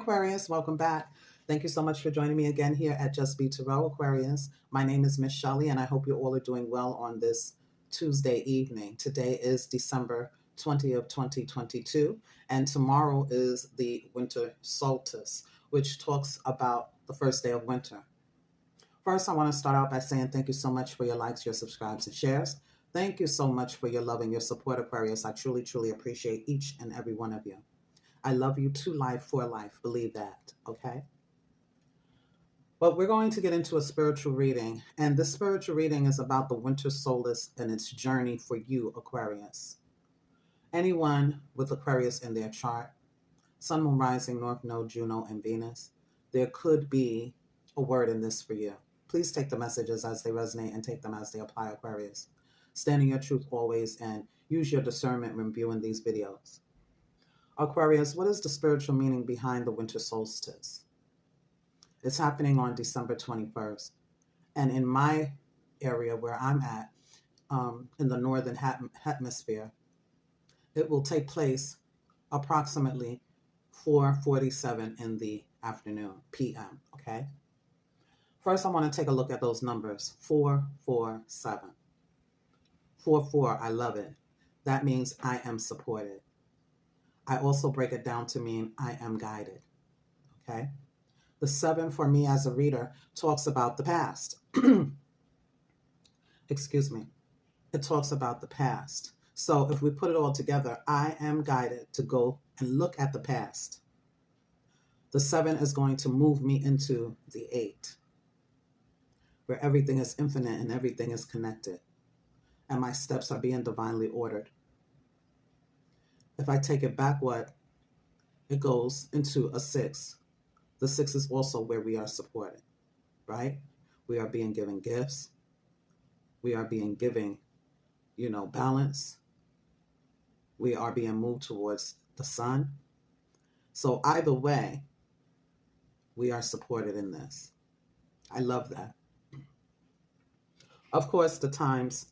Aquarius, welcome back. Thank you so much for joining me again here at Just Be Tarot, Aquarius. My name is Miss Shelley, and I hope you all are doing well on this Tuesday evening. Today is December 20th, 2022, and tomorrow is the winter solstice, which talks about the first day of winter. First, I want to start out by saying thank you so much for your likes, your subscribes, and shares. Thank you so much for your love and your support, Aquarius. I truly, truly appreciate each and every one of you. I love you to life, for life. Believe that, okay? But we're going to get into a spiritual reading, and this spiritual reading is about the winter solstice and its journey for you, Aquarius. Anyone with Aquarius in their chart, Sun, Moon, Rising, North Node, Juno, and Venus, there could be a word in this for you. Please take the messages as they resonate and take them as they apply, Aquarius. Stand in your truth always and use your discernment when viewing these videos. Aquarius, what is the spiritual meaning behind the winter solstice? It's happening on December 21st. And in my area where I'm at, in the northern hemisphere, it will take place approximately 4:47 in the afternoon, p.m., okay? First, I want to take a look at those numbers, 447. 44, I love it. That means I am supported. I also break it down to mean I am guided, okay? The 7 for me as a reader talks about the past. Excuse me. It talks about the past. So if we put it all together, I am guided to go and look at the past. The 7 is going to move me into the 8, where everything is infinite and everything is connected, and my steps are being divinely ordered. If I take it backward, it goes into a 6. The 6 is also where we are supported, right? We are being given gifts. We are being given, balance. We are being moved towards the sun. So either way, we are supported in this. I love that. Of course, the times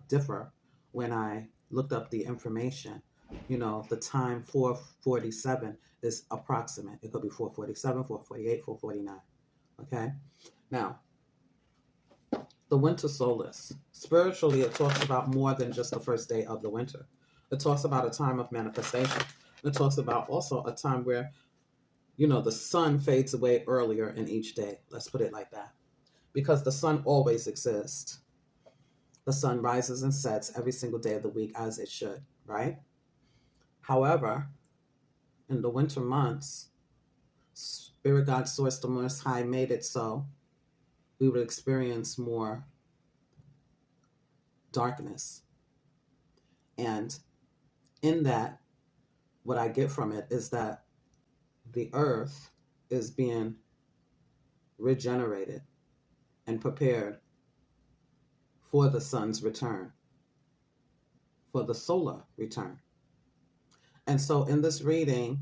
differ. When I looked up the information, the time 4:47 is approximate. It could be 4:47, 4:48, 4:49. Okay? Now, the winter solstice. Spiritually, it talks about more than just the first day of the winter. It talks about a time of manifestation. It talks about also a time where, the sun fades away earlier in each day. Let's put it like that. Because the sun always exists. The sun rises and sets every single day of the week as it should, right? However, in the winter months, Spirit God, Source, the Most High made it so we would experience more darkness. And in that, what I get from it is that the earth is being regenerated and prepared for the sun's return, for the solar return. And so in this reading,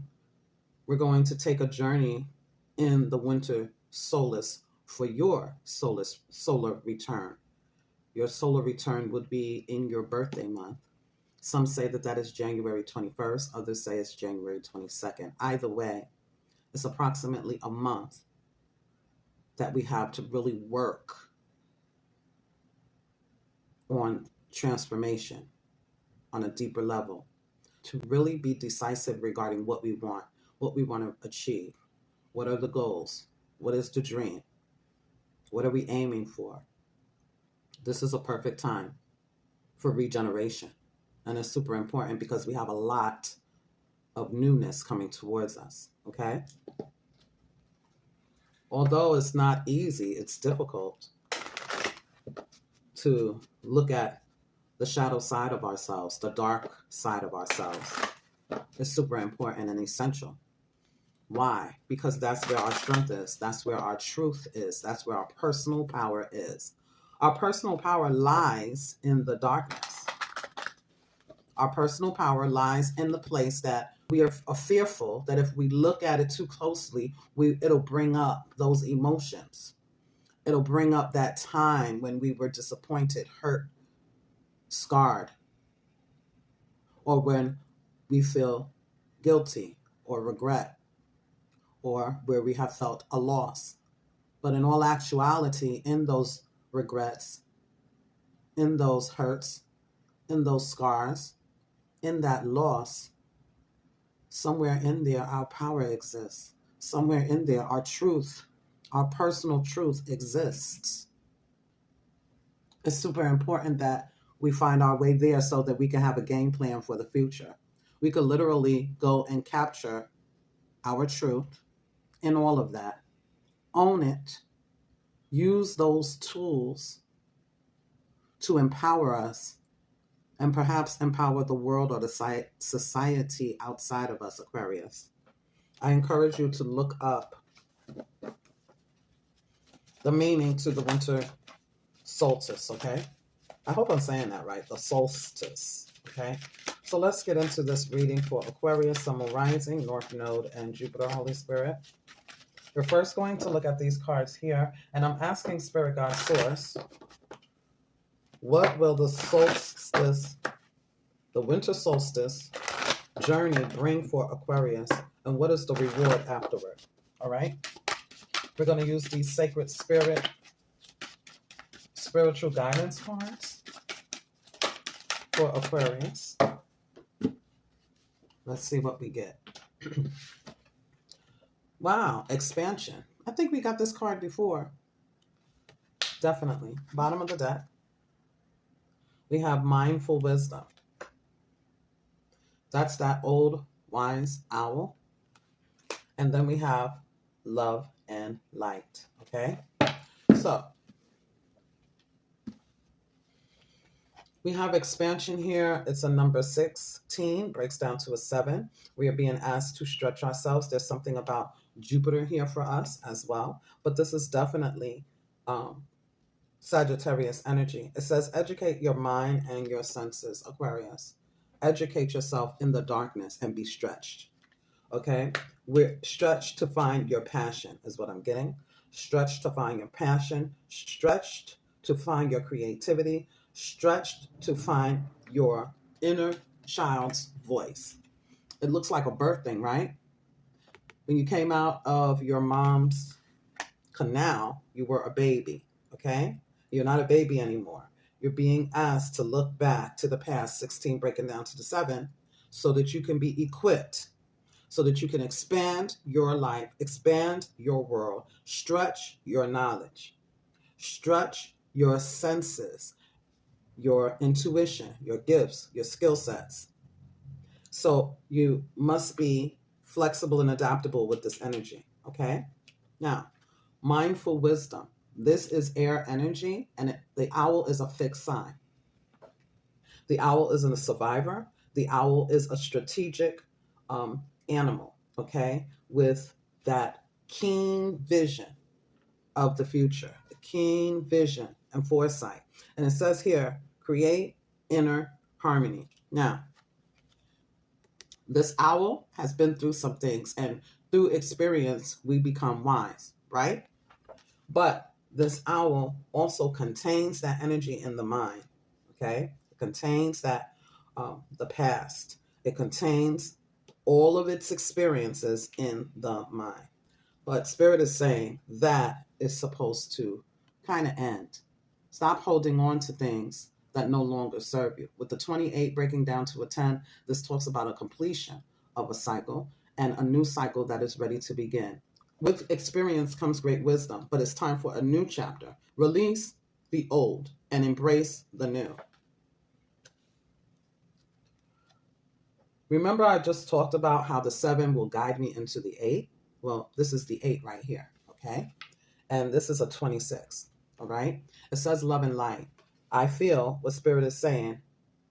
we're going to take a journey in the winter solstice for your solar return. Your solar return would be in your birthday month. Some say that is January 21st. Others say it's January 22nd. Either way, it's approximately a month that we have to really work on transformation on a deeper level, to really be decisive regarding what we want to achieve. What are the goals? What is the dream? What are we aiming for? This is a perfect time for regeneration. And it's super important because we have a lot of newness coming towards us, okay? Although it's not easy, it's difficult to look at the shadow side of ourselves, the dark side of ourselves. It's super important and essential. Why? Because that's where our strength is. That's where our truth is. That's where our personal power is. Our personal power lies in the darkness. Our personal power lies in the place that we are fearful that if we look at it too closely, it'll bring up those emotions. It'll bring up that time when we were disappointed, hurt, scarred, or when we feel guilty or regret, or where we have felt a loss. But in all actuality, in those regrets, in those hurts, in those scars, in that loss, somewhere in there, our power exists. Somewhere in there, our truth, our personal truth exists. It's super important that we find our way there so that we can have a game plan for the future. We could literally go and capture our truth in all of that, own it, use those tools to empower us and perhaps empower the world or the society outside of us, Aquarius. I encourage you to look up the meaning to the winter solstice, okay? I hope I'm saying that right, the solstice, okay? So let's get into this reading for Aquarius, Sun, Moon, Rising, North Node, and Jupiter, Holy Spirit. We're first going to look at these cards here, and I'm asking Spirit Guide Source, what will the solstice, the winter solstice journey bring for Aquarius, and what is the reward afterward? All right? We're going to use these sacred spiritual guidance cards for Aquarius. Let's see what we get. Wow, expansion. I think we got this card before. Definitely. Bottom of the deck. We have mindful wisdom. That's that old wise owl. And then we have love and light. Okay? So, we have expansion here. It's a number 16, breaks down to a 7. We are being asked to stretch ourselves. There's something about Jupiter here for us as well. But this is definitely Sagittarius energy. It says, educate your mind and your senses, Aquarius. Educate yourself in the darkness and be stretched. Okay? We're stretched to find your passion is what I'm getting. Stretched to find your passion. Stretched to find your creativity. Stretched to find your inner child's voice. It looks like a birth thing, right? When you came out of your mom's canal, you were a baby, okay? You're not a baby anymore. You're being asked to look back to the past, 16 breaking down to the 7, so that you can be equipped, so that you can expand your life, expand your world, stretch your knowledge, stretch your senses, your intuition, your gifts, your skill sets. So you must be flexible and adaptable with this energy, okay? Now, mindful wisdom. This is air energy, and the owl is a fixed sign. The owl isn't a survivor. The owl is a strategic animal, okay, with that keen vision of the future, the keen vision and foresight. And it says here, create inner harmony. Now, this owl has been through some things, and through experience, we become wise, right? But this owl also contains that energy in the mind, okay? It contains that, the past. It contains all of its experiences in the mind. But Spirit is saying that is supposed to kind of end. Stop holding on to things that no longer serve you. With the 28 breaking down to a 10, this talks about a completion of a cycle and a new cycle that is ready to begin. With experience comes great wisdom, but it's time for a new chapter. Release the old and embrace the new. Remember, I just talked about how the 7 will guide me into the 8? Well, this is the 8 right here, okay? And this is a 26, all right? It says love and light. I feel what Spirit is saying,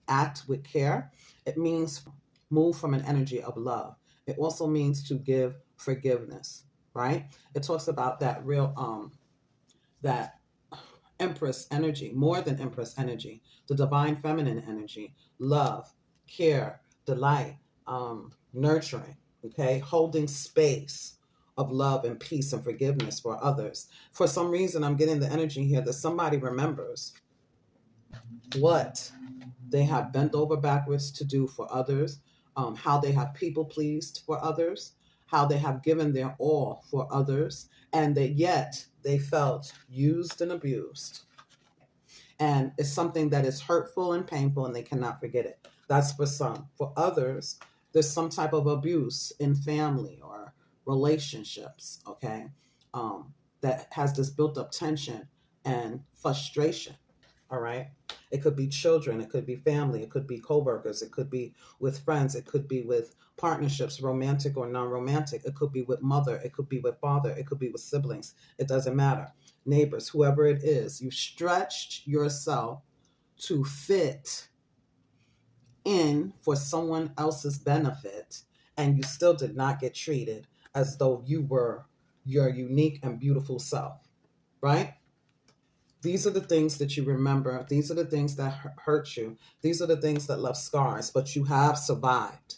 act with care. It means move from an energy of love. It also means to give forgiveness, right? It talks about that real, that Empress energy, more than Empress energy, the divine feminine energy, love, care, delight, nurturing, okay? Holding space of love and peace and forgiveness for others. For some reason, I'm getting the energy here that somebody remembers what they have bent over backwards to do for others, how they have people pleased for others, how they have given their all for others, and that yet they felt used and abused. And it's something that is hurtful and painful, and they cannot forget it. That's for some. For others, there's some type of abuse in family or relationships, okay, that has this built up tension and frustration. All right. It could be children, it could be family, it could be coworkers, it could be with friends, it could be with partnerships, romantic or non-romantic, it could be with mother, it could be with father, it could be with siblings. It doesn't matter. Neighbors, whoever it is, you stretched yourself to fit in for someone else's benefit, and you still did not get treated as though you were your unique and beautiful self, right? These are the things that you remember. These are the things that hurt you. These are the things that left scars, but you have survived,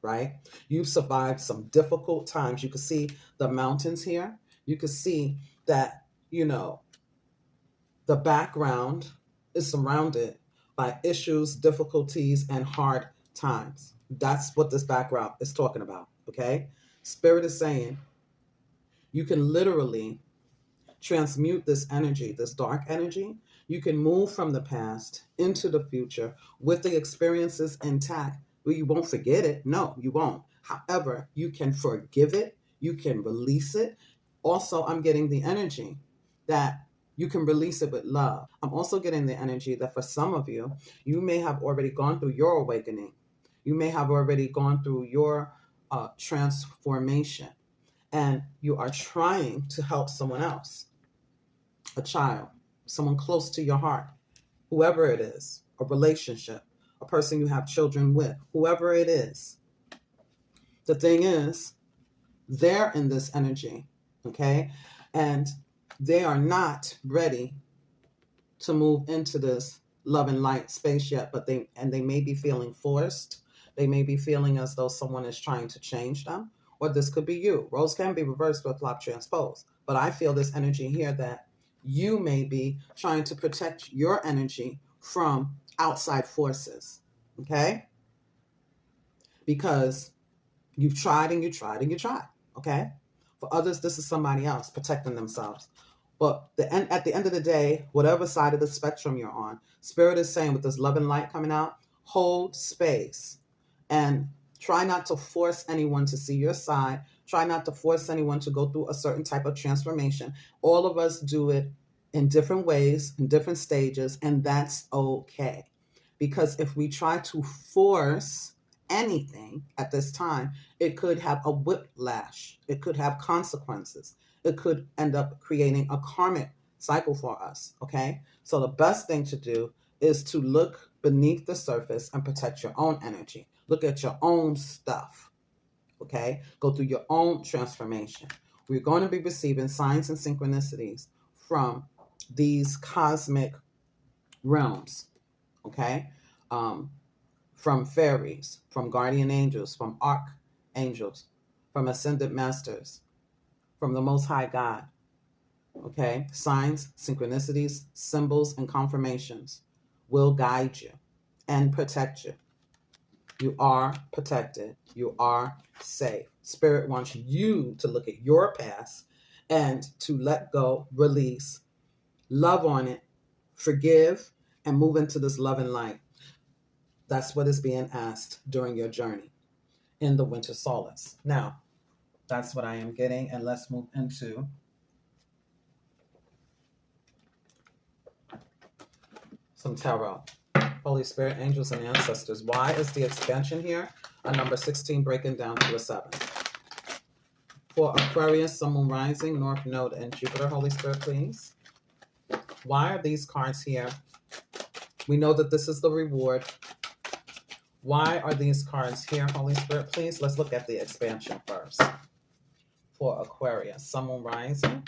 right? You've survived some difficult times. You can see the mountains here. You can see that, the background is surrounded by issues, difficulties, and hard times. That's what this background is talking about, okay? Spirit is saying you can literally transmute this energy, this dark energy. You can move from the past into the future with the experiences intact. Well, you won't forget it. No, you won't. However, you can forgive it. You can release it. Also, I'm getting the energy that you can release it with love. I'm also getting the energy that for some of you, you may have already gone through your awakening. You may have already gone through your transformation, and you are trying to help someone else. A child, someone close to your heart, whoever it is, a relationship, a person you have children with, whoever it is. The thing is, they're in this energy, okay? And they are not ready to move into this love and light space yet, but they may be feeling forced. They may be feeling as though someone is trying to change them, or this could be you. Roles can be reversed with flop transpose, but I feel this energy here that you may be trying to protect your energy from outside forces, okay? Because you've tried and you tried and you tried, okay? For others, this is somebody else protecting themselves. But at the end of the day, whatever side of the spectrum you're on, Spirit is saying with this love and light coming out, hold space and try not to force anyone to see your side. Try not to force anyone to go through a certain type of transformation. All of us do it in different ways, in different stages, and that's okay. Because if we try to force anything at this time, it could have a whiplash. It could have consequences. It could end up creating a karmic cycle for us, okay? So the best thing to do is to look beneath the surface and protect your own energy. Look at your own stuff, okay? Go through your own transformation. We're going to be receiving signs and synchronicities from these cosmic realms, okay? From fairies, from guardian angels, from archangels, from ascended masters, from the Most High God, okay? Signs, synchronicities, symbols, and confirmations will guide you and protect you. You are protected. You are safe. Spirit wants you to look at your past and to let go, release, love on it, forgive, and move into this love and light. That's what is being asked during your journey in the winter solace. Now, that's what I am getting, and let's move into some tarot. Holy Spirit, angels, and ancestors. Why is the expansion here a number 16 breaking down to a 7? For Aquarius, Sun, Moon, Rising, North Node, and Jupiter, Holy Spirit, please. Why are these cards here? We know that this is the reward. Why are these cards here, Holy Spirit, please? Let's look at the expansion first. For Aquarius, Sun, Moon, Rising,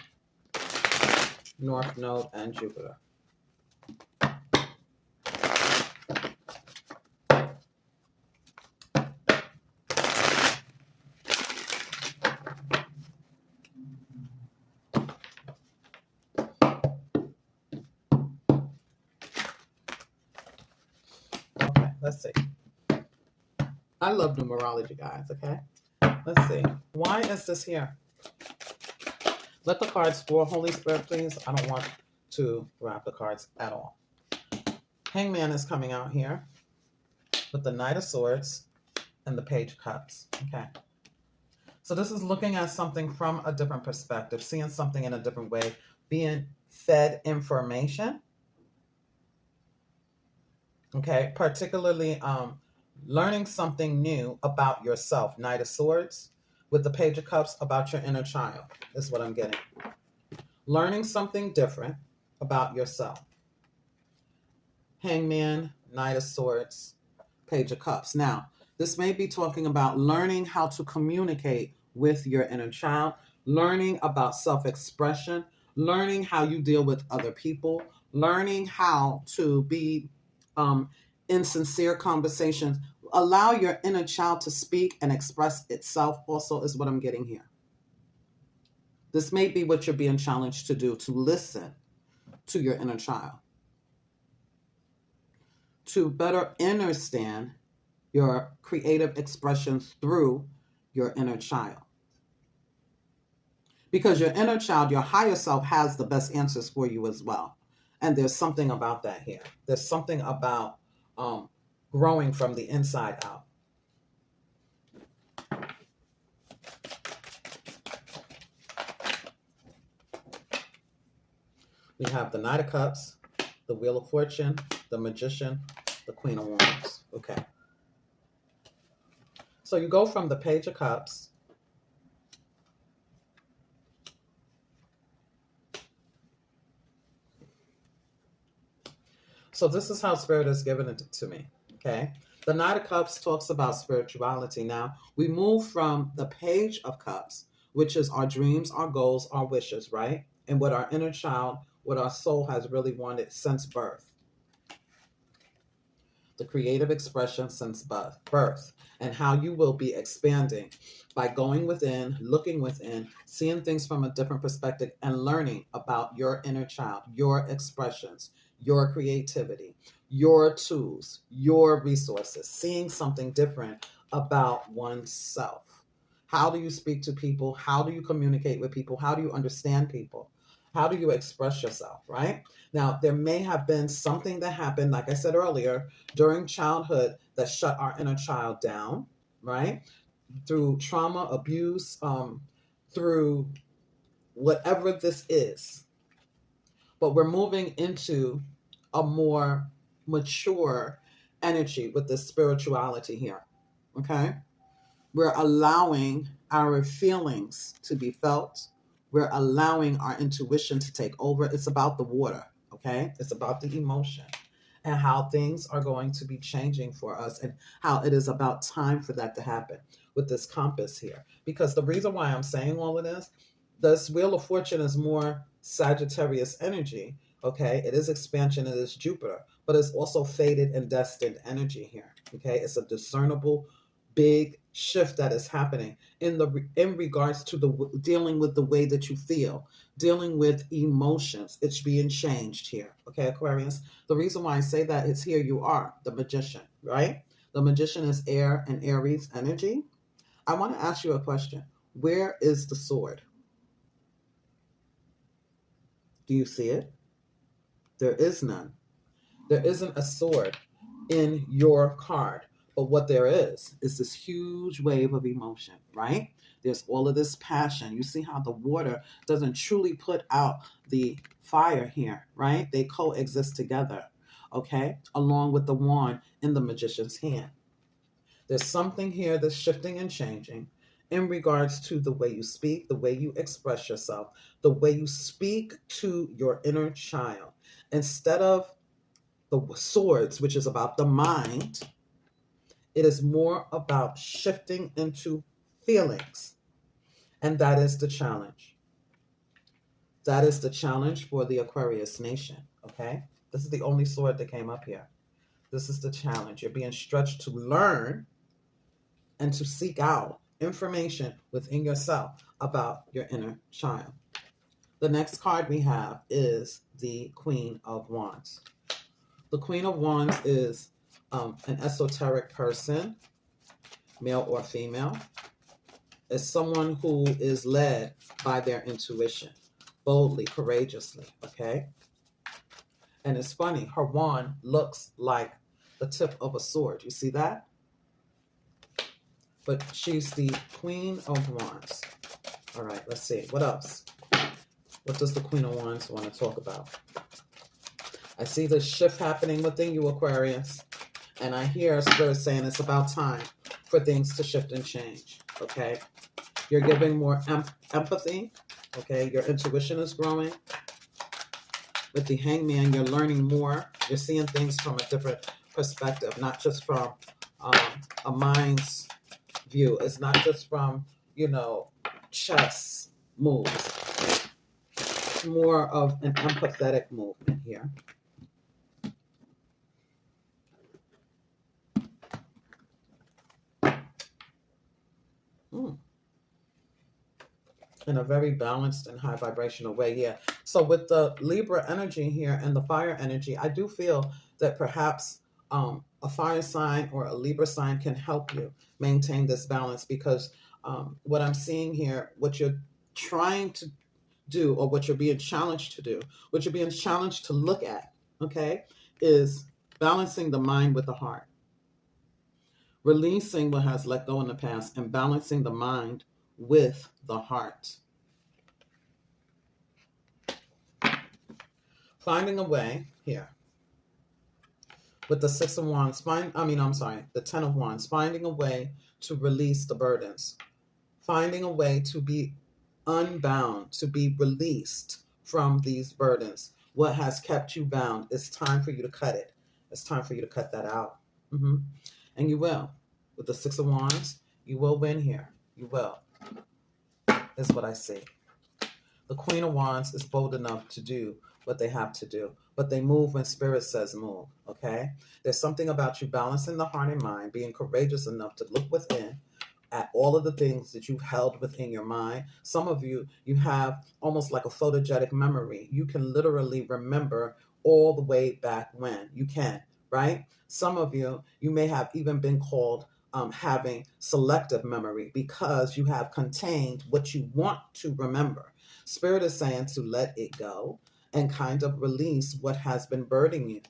North Node, and Jupiter. Okay, let's see. I love numerology, guys, okay? Let's see. Why is this here? Let the cards fall, Holy Spirit, please. I don't want to wrap the cards at all. Hangman is coming out here with the Knight of Swords and the Page of Cups. Okay. So this is looking at something from a different perspective, seeing something in a different way, being fed information. Okay. Particularly learning something new about yourself. Knight of Swords with the Page of Cups about your inner child is what I'm getting. Learning something different about yourself. Hangman, Knight of Swords, Page of Cups. Now, this may be talking about learning how to communicate with your inner child, learning about self-expression, learning how you deal with other people, learning how to be in sincere conversations. Allow your inner child to speak and express itself also is what I'm getting here. This may be what you're being challenged to do, to listen to your inner child, to better understand your creative expressions through your inner child. Because your inner child, your higher self, has the best answers for you as well. And there's something about that here. There's something about growing from the inside out. We have the Knight of Cups, the Wheel of Fortune, the Magician, the Queen of Wands. Okay. So you go from the Page of Cups So this is how Spirit has given it to me, okay? The Knight of Cups talks about spirituality. Now, we move from the Page of Cups, which is our dreams, our goals, our wishes, right? And what our inner child, what our soul has really wanted since birth. The creative expression since birth, and how you will be expanding by going within, looking within, seeing things from a different perspective, and learning about your inner child, your expressions, your creativity, your tools, your resources, seeing something different about oneself. How do you speak to people? How do you communicate with people? How do you understand people? How do you express yourself, right? Now, there may have been something that happened, like I said earlier, during childhood that shut our inner child down, right? Through trauma, abuse, through whatever this is. But we're moving into a more mature energy with this spirituality here, okay? We're allowing our feelings to be felt. We're allowing our intuition to take over. It's about the water, okay? It's about the emotion and how things are going to be changing for us and how it is about time for that to happen with this compass here. Because the reason why I'm saying all of this Wheel of Fortune is more Sagittarius energy, okay? It is expansion, it is Jupiter, but it's also fated and destined energy here, okay? It's a discernible big shift that is happening in regards to the dealing with the way that you feel, dealing with emotions. It's being changed here, okay, Aquarius? The reason why I say that is here you are, the Magician, right? The Magician is air and Aries energy. I want to ask you a question. Where is the sword? Do you see it? There is none. There isn't a sword in your card. But what there is this huge wave of emotion, right? There's all of this passion. You see how the water doesn't truly put out the fire here, right? They coexist together, okay? Along with the wand in the Magician's hand. There's something here that's shifting and changing in regards to the way you speak, the way you express yourself, the way you speak to your inner child. Instead of the swords, which is about the mind, it is more about shifting into feelings. And that is the challenge. That is the challenge for the Aquarius nation, okay? This is the only sword that came up here. This is the challenge. You're being stretched to learn and to seek out information within yourself about your inner child. The next card we have is the Queen of Wands. The Queen of Wands is an esoteric person, male or female. is someone who is led by their intuition, boldly, courageously, okay? And it's funny, her wand looks like the tip of a sword. You see that? But she's the Queen of Wands. All right, let's see. What else? What does the Queen of Wands want to talk about? I see the shift happening within you, Aquarius. And I hear Spirit saying it's about time for things to shift and change, okay? You're giving more empathy, okay? Your intuition is growing. With the Hangman, you're learning more. You're seeing things from a different perspective, not just from a mind's view. It's not just from, you know, chess moves. It's more of an empathetic movement here. In a very balanced and high vibrational way, yeah. So with the Libra energy here and the fire energy, I do feel that perhaps a fire sign or a Libra sign can help you maintain this balance, because what I'm seeing here, what you're trying to do, or what you're being challenged to do, what you're being challenged to look at, okay, is balancing the mind with the heart. Releasing what has let go in the past and balancing the mind with the heart. Finding a way here with the Six of Wands, the Ten of Wands, finding a way to release the burdens, finding a way to be unbound, to be released from these burdens. What has kept you bound, it's time for you to cut it. It's time for you to cut that out. And you will. With the Six of Wands, you will win here. You will. Is what I see. The Queen of Wands is bold enough to do what they have to do, but they move when Spirit says move, okay? There's something about you balancing the heart and mind, being courageous enough to look within at all of the things that you've held within your mind. Some of you, you have almost like a photogenic memory. You can literally remember all the way back when. You can, right? Some of you, you may have even been called having selective memory, because you have contained what you want to remember. Spirit is saying to let it go and kind of release what has been burdening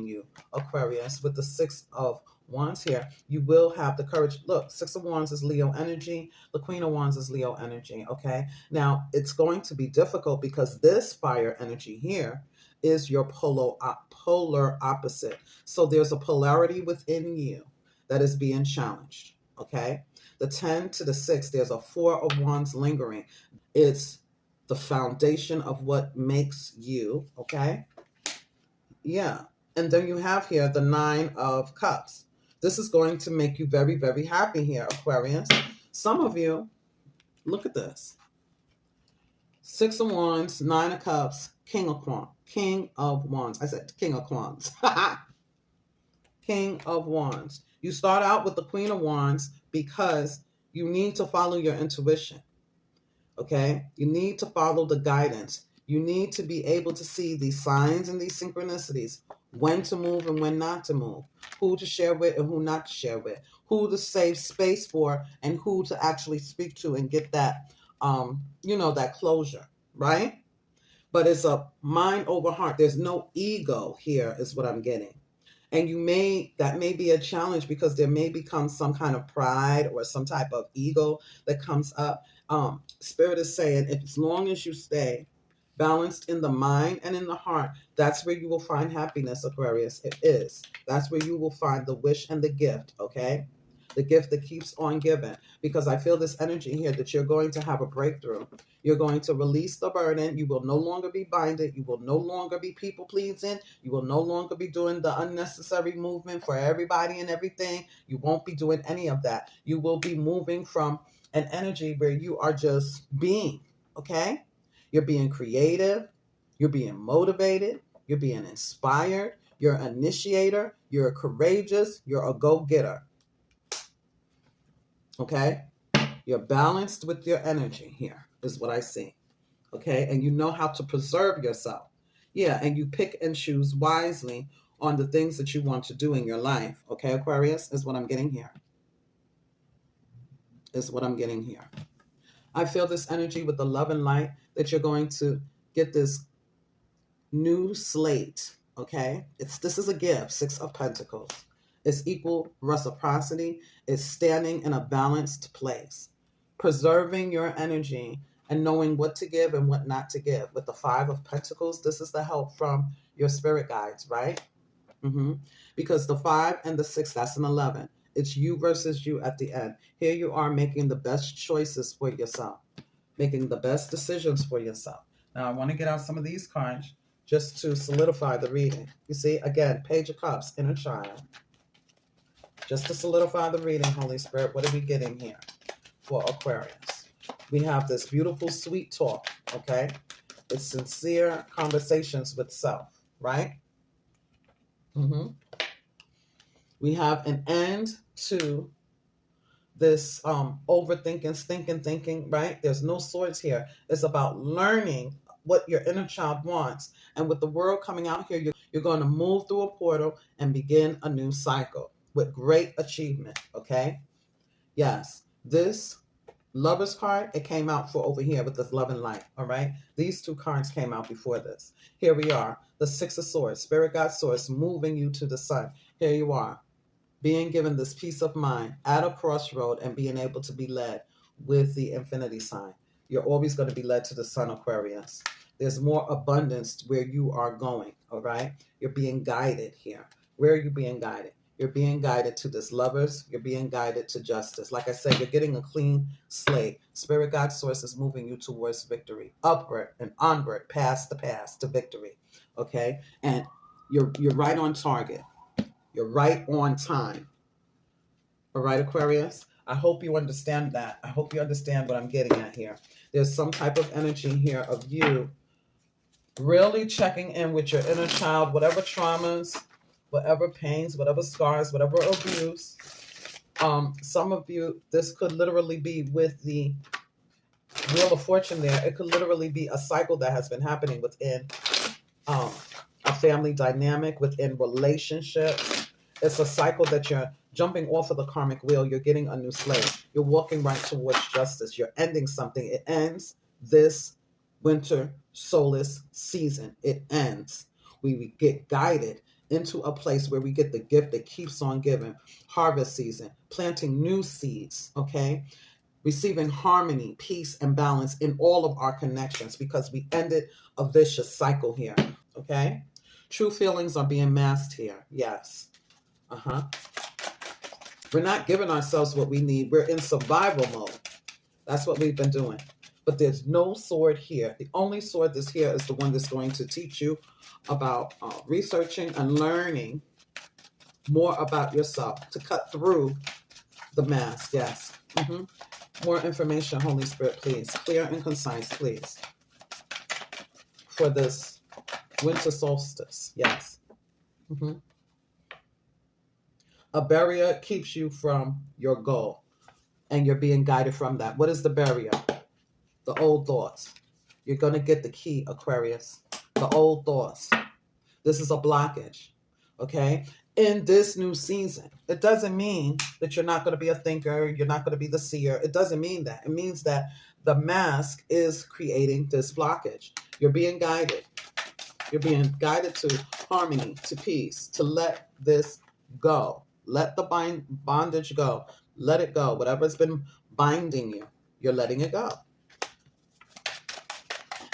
you, Aquarius. With the Six of Wands here, you will have the courage. Look, Six of Wands is Leo energy. The Queen of Wands is Leo energy, okay? Now, it's going to be difficult because this fire energy here is your polar opposite. So there's a polarity within you that is being challenged, okay? The 10 to the 6, there's a Four of Wands lingering. It's the foundation of what makes you, okay? Yeah. And then you have here the Nine of Cups. This is going to make you very, very happy here, Aquarius. Some of you, look at this. Six of Wands, Nine of Cups, King of Wands. I said King of Wands. King of Wands. You start out with the Queen of Wands because you need to follow your intuition, okay? You need to follow the guidance. You need to be able to see these signs and these synchronicities, when to move and when not to move, who to share with and who not to share with, who to save space for and who to actually speak to and get that, that closure, right? But it's a mind over heart. There's no ego here is what I'm getting. And that may be a challenge because there may become some kind of pride or some type of ego that comes up. Spirit is saying, as long as you stay balanced in the mind and in the heart, that's where you will find happiness, Aquarius. It is. That's where you will find the wish and the gift, okay? The gift that keeps on giving. Because I feel this energy here that you're going to have a breakthrough. You're going to release the burden. You will no longer be binded. You will no longer be people pleasing. You will no longer be doing the unnecessary movement for everybody and everything. You won't be doing any of that. You will be moving from an energy where you are just being, okay? You're being creative. You're being motivated. You're being inspired. You're an initiator. You're courageous. You're a go-getter. Okay? You're balanced with your energy here, is what I see. Okay? And you know how to preserve yourself. Yeah, and you pick and choose wisely on the things that you want to do in your life. Okay, Aquarius, is what I'm getting here. is what I'm getting here. I feel this energy with the love and light that you're going to get this new slate, okay? This is a gift, Six of Pentacles. It's equal reciprocity. It's standing in a balanced place, preserving your energy and knowing what to give and what not to give. With the Five of Pentacles, this is the help from your spirit guides, right? Because the 5 and the 6, that's an 11. It's you versus you at the end. Here you are making the best choices for yourself, making the best decisions for yourself. Now, I want to get out some of these cards just to solidify the reading. You see, again, Page of Cups, inner child. Just to solidify the reading, Holy Spirit, what are we getting here for Aquarius? We have this beautiful, sweet talk, okay? It's sincere conversations with self, right? We have an end to this overthinking, thinking, right? There's no swords here. It's about learning what your inner child wants. And with the world coming out here, you're going to move through a portal and begin a new cycle with great achievement, okay? Yes, this Lover's card, it came out for over here with this love and light, all right? These two cards came out before this. Here we are, the Six of Swords, Spirit Guide Source, moving you to the sun. Here you are, being given this peace of mind at a crossroad and being able to be led with the infinity sign. You're always going to be led to the sun, Aquarius. There's more abundance where you are going, all right? You're being guided here. Where are you being guided? You're being guided to this Lovers. You're being guided to justice. Like I said, you're getting a clean slate. Spirit God Source is moving you towards victory, upward and onward, past the past to victory, okay? And you're right on target. You're right on time. All right, Aquarius? I hope you understand that. I hope you understand what I'm getting at here. There's some type of energy here of you really checking in with your inner child, whatever traumas, whatever pains, whatever scars, whatever abuse. Some of you, this could literally be with the Wheel of Fortune there. It could literally be a cycle that has been happening within a family dynamic, within relationships. It's a cycle that you're jumping off of the karmic wheel. You're getting a new slate. You're walking right towards justice. You're ending something. It ends this winter solace season. It ends. We get guided into a place where we get the gift that keeps on giving. Harvest season, planting new seeds, okay? Receiving harmony, peace, and balance in all of our connections because we ended a vicious cycle here, okay? True feelings are being masked here, yes. We're not giving ourselves what we need. We're in survival mode. That's what we've been doing. But there's no sword here. The only sword that's here is the one that's going to teach you about researching and learning more about yourself to cut through the mask. Yes. More information, Holy Spirit, please. Clear and concise, please. For this winter solstice. Yes. A barrier keeps you from your goal, and you're being guided from that. What is the barrier? The old thoughts. You're going to get the key, Aquarius. The old thoughts. This is a blockage, okay? In this new season, it doesn't mean that you're not going to be a thinker. You're not going to be the seer. It doesn't mean that. It means that the mask is creating this blockage. You're being guided. You're being guided to harmony, to peace, to let this go. Let the bondage go. Let it go. Whatever's been binding you, you're letting it go.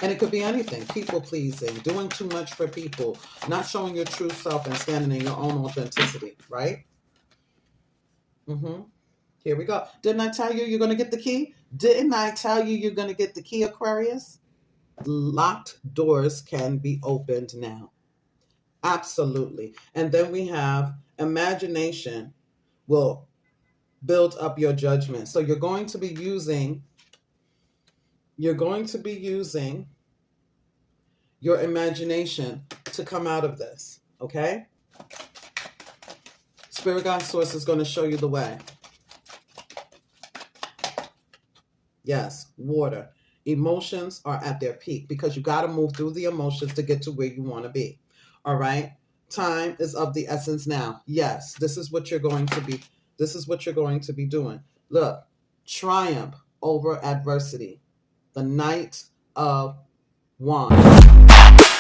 And it could be anything. People pleasing, doing too much for people, not showing your true self and standing in your own authenticity, right? Here we go. Didn't I tell you you're going to get the key? Didn't I tell you you're going to get the key, Aquarius? Locked doors can be opened now. Absolutely. And then we have imagination will build up your judgment. So you're going to be using your imagination to come out of this, okay? Spirit God Source is going to show you the way. Yes, water. Emotions are at their peak because you got to move through the emotions to get to where you want to be, all right? Time is of the essence now. Yes, this is what you're going to be. This is what you're going to be doing. Look, triumph over adversity. The Knight of Wands.